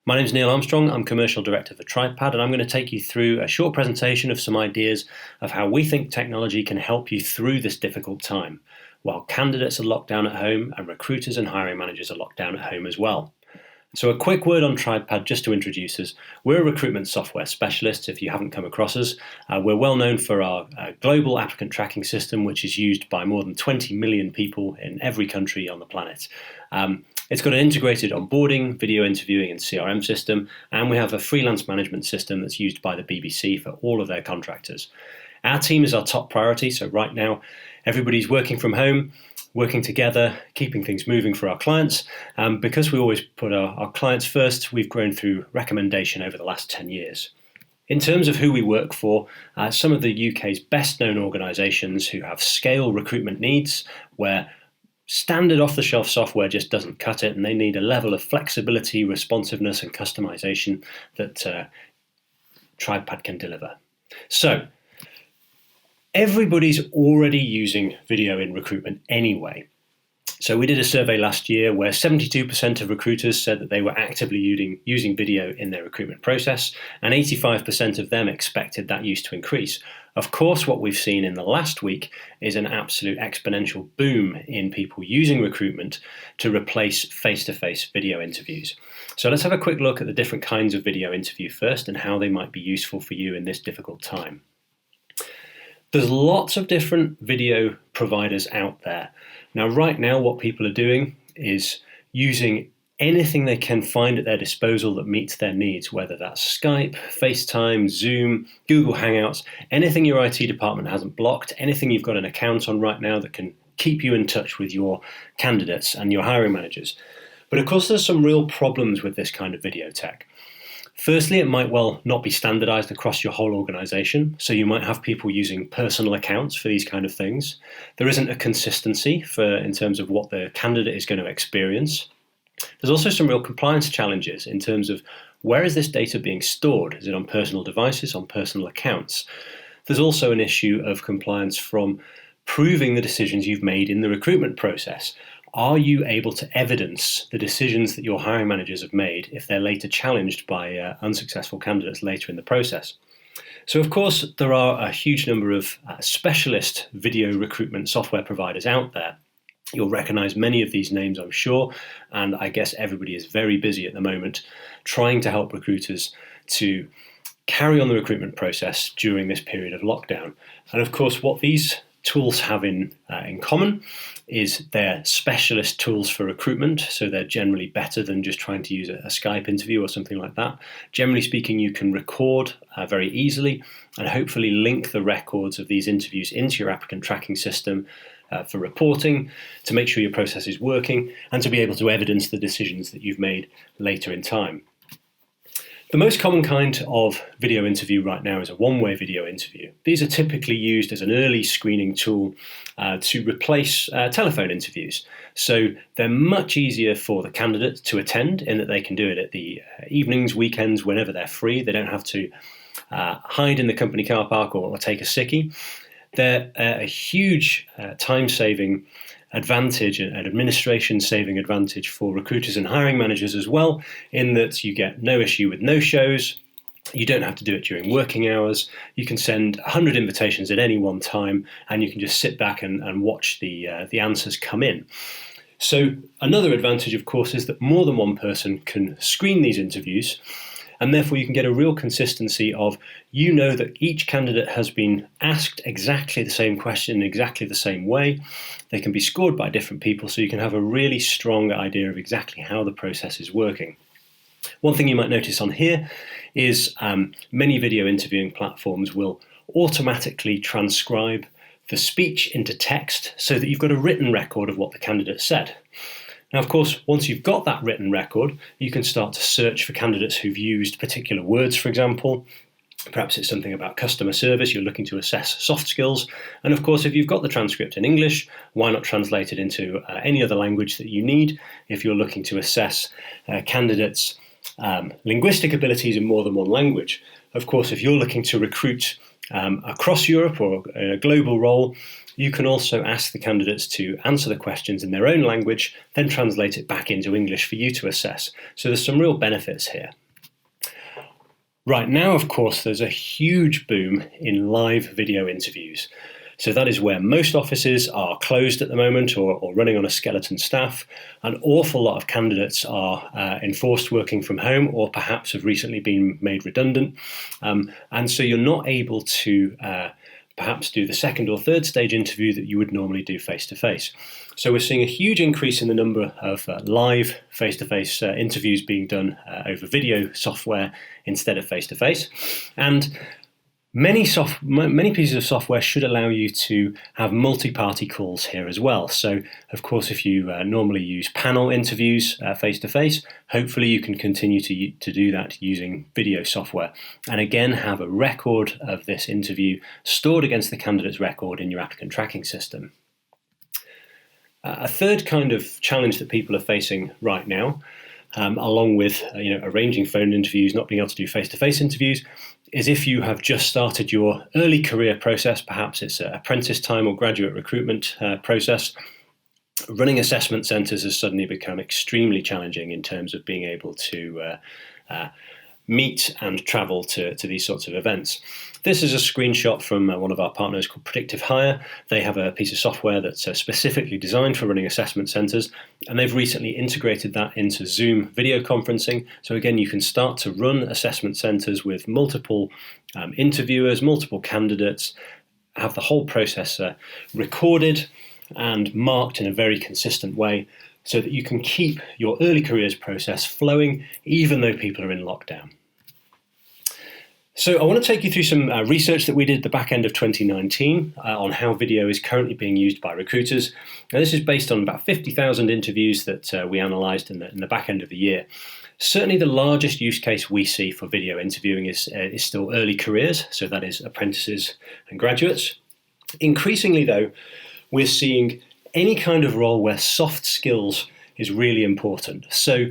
My name's Neil Armstrong, I'm Commercial Director for Tribepad, and I'm going to take you through a short presentation of some ideas of how we think technology can help you through this difficult time, while candidates are locked down at home and recruiters and hiring managers are locked down at home as well. So a quick word on Tribepad just to introduce us. We're a recruitment software specialist if you haven't come across us. We're well known for our global applicant tracking system, which is used by more than 20 million people in every country on the planet. It's got an integrated onboarding, video interviewing and CRM system, and we have a freelance management system that's used by the BBC for all of their contractors. Our team is our top priority, so right now everybody's working from home, working together, keeping things moving for our clients. Because we always put our clients first, we've grown through recommendation over the last 10 years. In terms of who we work for, some of the UK's best known organisations who have scale recruitment needs, where standard off-the-shelf software just doesn't cut it, and they need a level of flexibility, responsiveness and customization that Tribepad can deliver. So, everybody's already using video in recruitment anyway. So we did a survey last year where 72% of recruiters said that they were actively using video in their recruitment process, and 85% of them expected that use to increase. Of course, what we've seen in the last week is an absolute exponential boom in people using recruitment to replace face-to-face video interviews. So let's have a quick look at the different kinds of video interview first and how they might be useful for you in this difficult time. There's lots of different video providers out there. Now, right now, what people are doing is using anything they can find at their disposal that meets their needs, whether that's Skype, FaceTime, Zoom, Google Hangouts, anything your IT department hasn't blocked, anything you've got an account on right now that can keep you in touch with your candidates and your hiring managers. But of course, there's some real problems with this kind of video tech. Firstly, it might well not be standardized across your whole organization, so you might have people using personal accounts for these kind of things. There isn't a consistency in terms of what the candidate is going to experience. There's also some real compliance challenges in terms of where is this data being stored? Is it on personal devices, on personal accounts? There's also an issue of compliance from proving the decisions you've made in the recruitment process. Are you able to evidence the decisions that your hiring managers have made if they're later challenged by unsuccessful candidates later in the process? So, of course, there are a huge number of specialist video recruitment software providers out there. You'll recognise many of these names, I'm sure, and I guess everybody is very busy at the moment trying to help recruiters to carry on the recruitment process during this period of lockdown. And of course, what these tools have in common is they're specialist tools for recruitment, so they're generally better than just trying to use a Skype interview or something like that. Generally speaking, you can record very easily and hopefully link the records of these interviews into your applicant tracking system for reporting, to make sure your process is working, and to be able to evidence the decisions that you've made later in time. The most common kind of video interview right now is a one-way video interview. These are typically used as an early screening tool to replace telephone interviews. So they're much easier for the candidate to attend in that they can do it at the evenings, weekends, whenever they're free. They don't have to hide in the company car park or take a sickie. They're a huge time-saving advantage and administration-saving advantage for recruiters and hiring managers as well, in that you get no issue with no-shows. You don't have to do it during working hours. You can send 100 invitations at any one time, and you can just sit back and watch the answers come in. So another advantage, of course, is that more than one person can screen these interviews, and therefore you can get a real consistency of, you know, that each candidate has been asked exactly the same question in exactly the same way. They can be scored by different people, so you can have a really strong idea of exactly how the process is working. One thing you might notice on here is many video interviewing platforms will automatically transcribe the speech into text so that you've got a written record of what the candidate said. Now, of course, once you've got that written record, you can start to search for candidates who've used particular words, for example. Perhaps it's something about customer service, you're looking to assess soft skills. And of course, if you've got the transcript in English, why not translate it into any other language that you need if you're looking to assess candidates' linguistic abilities in more than one language. Of course, if you're looking to recruit across Europe or a global role, You can also ask the candidates to answer the questions in their own language, then translate it back into English for you to assess. So there's some real benefits here. Right now, of course, there's a huge boom in live video interviews. So that is where most offices are closed at the moment or running on a skeleton staff. An awful lot of candidates are enforced working from home or perhaps have recently been made redundant. And so you're not able to perhaps do the second or third stage interview that you would normally do face-to-face. So we're seeing a huge increase in the number of live face-to-face interviews being done over video software instead of face-to-face. And many pieces of software should allow you to have multi-party calls here as well. So, of course, if you normally use panel interviews face-to-face, hopefully you can continue to do that using video software. And again, have a record of this interview stored against the candidate's record in your applicant tracking system. A third kind of challenge that people are facing right now, along with arranging phone interviews, not being able to do face-to-face interviews, is if you have just started your early career process, perhaps it's an apprentice time or graduate recruitment process, running assessment centres has suddenly become extremely challenging in terms of being able to meet and travel to these sorts of events. This is a screenshot from one of our partners called Predictive Hire. They have a piece of software that's specifically designed for running assessment centres, and they've recently integrated that into Zoom video conferencing. So again, you can start to run assessment centres with multiple interviewers, multiple candidates, have the whole process recorded and marked in a very consistent way so that you can keep your early careers process flowing even though people are in lockdown. So I want to take you through some research that we did at the back end of 2019 on how video is currently being used by recruiters. Now, this is based on about 50,000 interviews that we analysed in the back end of the year. Certainly the largest use case we see for video interviewing is still early careers, so that is apprentices and graduates. Increasingly though, we're seeing any kind of role where soft skills is really important. So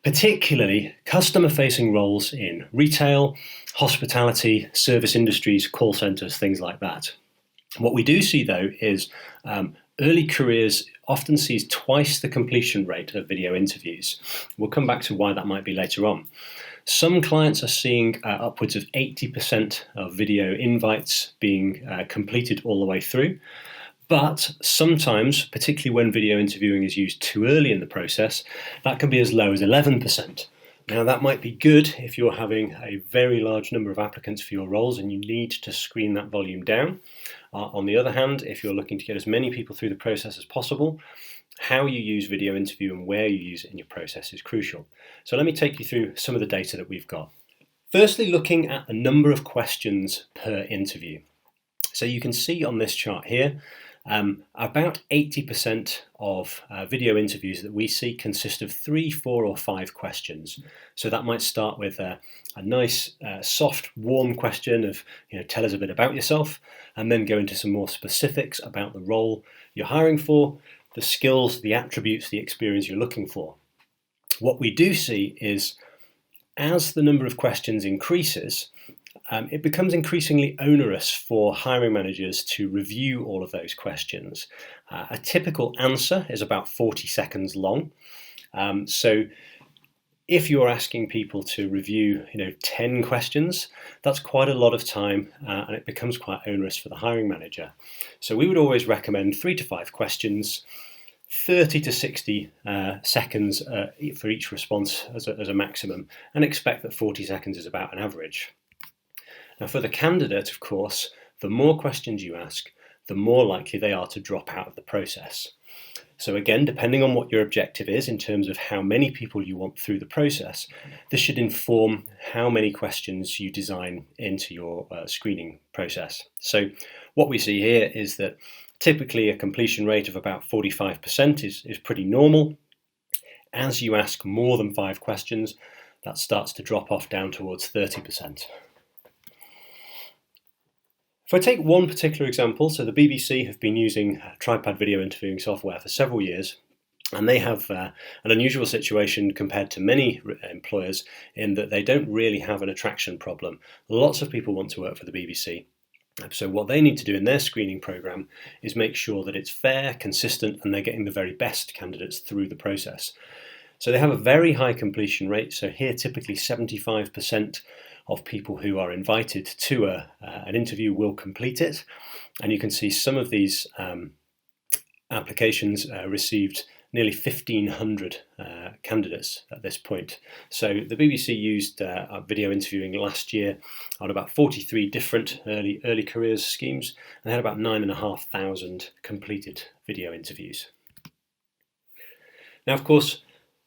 particularly customer-facing roles in retail, hospitality, service industries, call centres, things like that. What we do see though is early careers often sees twice the completion rate of video interviews. We'll come back to why that might be later on. Some clients are seeing upwards of 80% of video invites being completed all the way through. But sometimes, particularly when video interviewing is used too early in the process, that can be as low as 11%. Now, that might be good if you're having a very large number of applicants for your roles and you need to screen that volume down. On the other hand, if you're looking to get as many people through the process as possible, how you use video interview and where you use it in your process is crucial. So let me take you through some of the data that we've got. Firstly, looking at the number of questions per interview. So you can see on this chart here, about 80% of video interviews that we see consist of 3, 4 or 5 questions. So that might start with a nice, soft, warm question of, tell us a bit about yourself, and then go into some more specifics about the role you're hiring for, the skills, the attributes, the experience you're looking for. What we do see is as the number of questions increases, it becomes increasingly onerous for hiring managers to review all of those questions. A typical answer is about 40 seconds long. So if you're asking people to review 10 questions, that's quite a lot of time and it becomes quite onerous for the hiring manager. So we would always recommend 3 to 5 questions, 30 to 60 seconds for each response as a maximum, and expect that 40 seconds is about an average. Now for the candidate, of course, the more questions you ask, the more likely they are to drop out of the process. So again, depending on what your objective is in terms of how many people you want through the process, this should inform how many questions you design into your screening process. So what we see here is that typically a completion rate of about 45% is pretty normal. As you ask more than 5 questions, that starts to drop off down towards 30%. If I take one particular example, so the BBC have been using Tribepad video interviewing software for several years, and they have an unusual situation compared to many employers in that they don't really have an attraction problem. Lots of people want to work for the BBC, So what they need to do in their screening program is make sure that it's fair, consistent, and they're getting the very best candidates through the process. So they have a very high completion rate. So here, typically 75% of people who are invited to an interview will complete it. And you can see some of these applications received nearly 1,500 candidates at this point. So the BBC used video interviewing last year on about 43 different early careers schemes, and they had about 9,500 completed video interviews. Now, of course,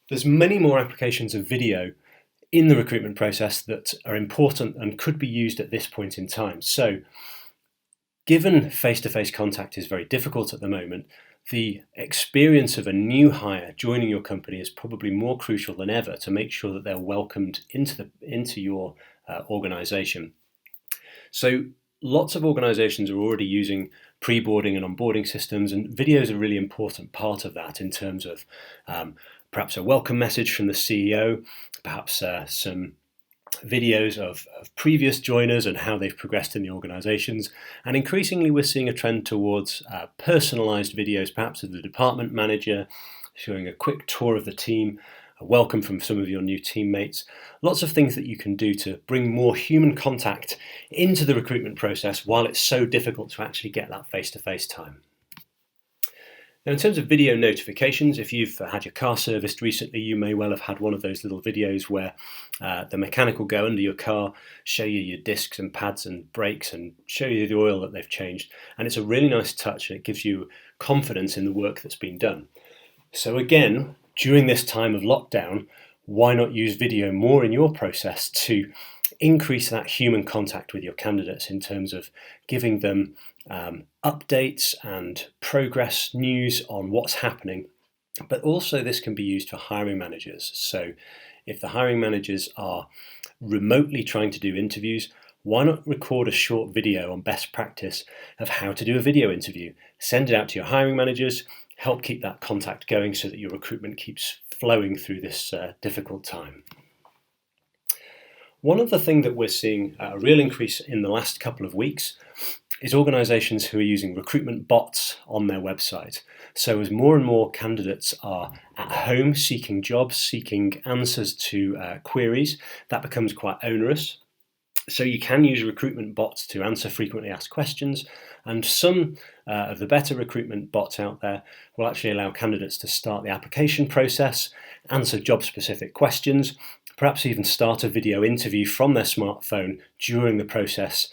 there's many more applications of video in the recruitment process that are important and could be used at this point in time. So, given face-to-face contact is very difficult at the moment, the experience of a new hire joining your company is probably more crucial than ever to make sure that they're welcomed into your organisation. So lots of organisations are already using pre-boarding and onboarding systems, and video is a really important part of that in terms of perhaps a welcome message from the CEO, perhaps some videos of previous joiners and how they've progressed in the organisations. And increasingly we're seeing a trend towards personalised videos, perhaps of the department manager, showing a quick tour of the team, a welcome from some of your new teammates. Lots of things that you can do to bring more human contact into the recruitment process while it's so difficult to actually get that face-to-face time. Now, in terms of video notifications, if you've had your car serviced recently, you may well have had one of those little videos where the mechanic will go under your car, show you your discs and pads and brakes, and show you the oil that they've changed. And it's a really nice touch, and it gives you confidence in the work that's been done. So again, during this time of lockdown, why not use video more in your process to increase that human contact with your candidates in terms of giving them updates and progress news on what's happening. But also this can be used for hiring managers. So if the hiring managers are remotely trying to do interviews, why not record a short video on best practice of how to do a video interview? Send it out to your hiring managers, help keep that contact going so that your recruitment keeps flowing through this difficult time. One other thing that we're seeing a real increase in the last couple of weeks is organisations who are using recruitment bots on their website. So as more and more candidates are at home seeking jobs, seeking answers to queries, that becomes quite onerous. So you can use recruitment bots to answer frequently asked questions, and some of the better recruitment bots out there will actually allow candidates to start the application process, answer job-specific questions, perhaps even start a video interview from their smartphone during the process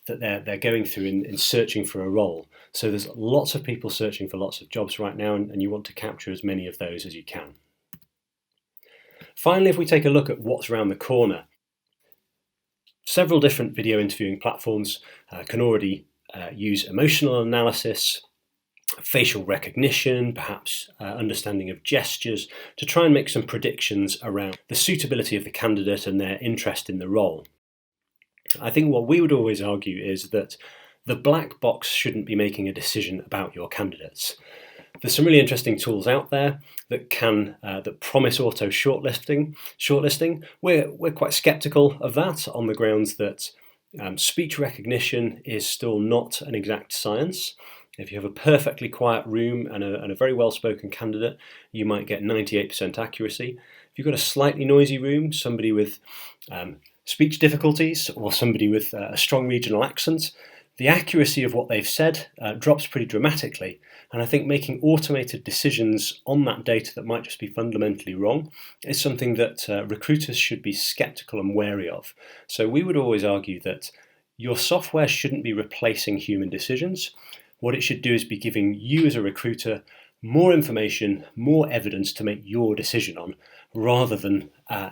that they're going through in searching for a role. So there's lots of people searching for lots of jobs right now, and you want to capture as many of those as you can. Finally, if we take a look at what's around the corner, several different video interviewing platforms can already use emotional analysis, facial recognition, perhaps understanding of gestures, to try and make some predictions around the suitability of the candidate and their interest in the role. I think what we would always argue is that the black box shouldn't be making a decision about your candidates. There's some really interesting tools out there that promise auto shortlisting. We're quite skeptical of that on the grounds that speech recognition is still not an exact science. If you have a perfectly quiet room and a very well-spoken candidate, you might get 98% accuracy. If you've got a slightly noisy room, somebody with speech difficulties or somebody with a strong regional accent, the accuracy of what they've said drops pretty dramatically. And I think making automated decisions on that data that might just be fundamentally wrong is something that recruiters should be skeptical and wary of. So we would always argue that your software shouldn't be replacing human decisions. What it should do is be giving you as a recruiter more information, more evidence to make your decision on, rather than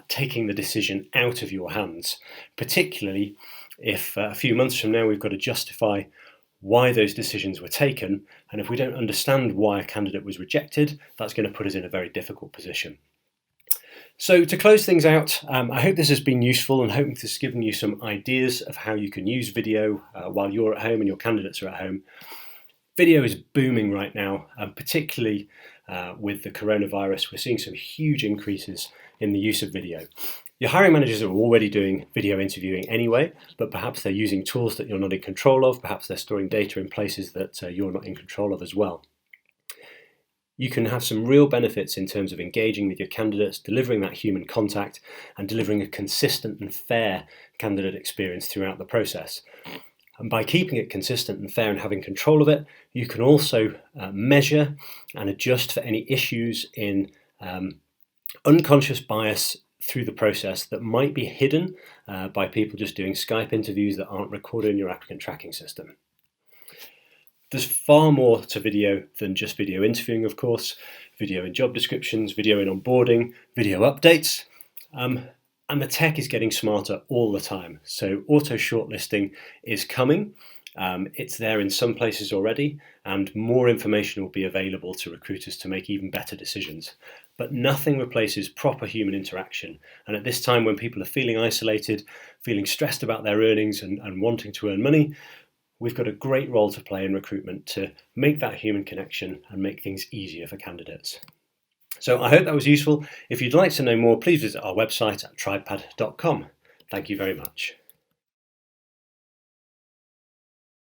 taking the decision out of your hands, particularly if a few months from now we've got to justify why those decisions were taken, and if we don't understand why a candidate was rejected, that's going to put us in a very difficult position. So to close things out, I hope this has been useful and hope this has given you some ideas of how you can use video while you're at home and your candidates are at home. Video is booming right now, particularly with the coronavirus. We're seeing some huge increases in the use of video. Your hiring managers are already doing video interviewing anyway, but perhaps they're using tools that you're not in control of. Perhaps they're storing data in places that you're not in control of as well. You can have some real benefits in terms of engaging with your candidates, delivering that human contact, and delivering a consistent and fair candidate experience throughout the process. And by keeping it consistent and fair and having control of it, you can also measure and adjust for any issues in unconscious bias through the process that might be hidden by people just doing Skype interviews that aren't recorded in your applicant tracking system. There's far more to video than just video interviewing, of course. Video in job descriptions, video in onboarding, video updates. And the tech is getting smarter all the time. So auto shortlisting is coming. It's there in some places already, and more information will be available to recruiters to make even better decisions. But nothing replaces proper human interaction. And at this time when people are feeling isolated, feeling stressed about their earnings and wanting to earn money, we've got a great role to play in recruitment to make that human connection and make things easier for candidates. So I hope that was useful. If you'd like to know more, please visit our website at tribepad.com. Thank you very much.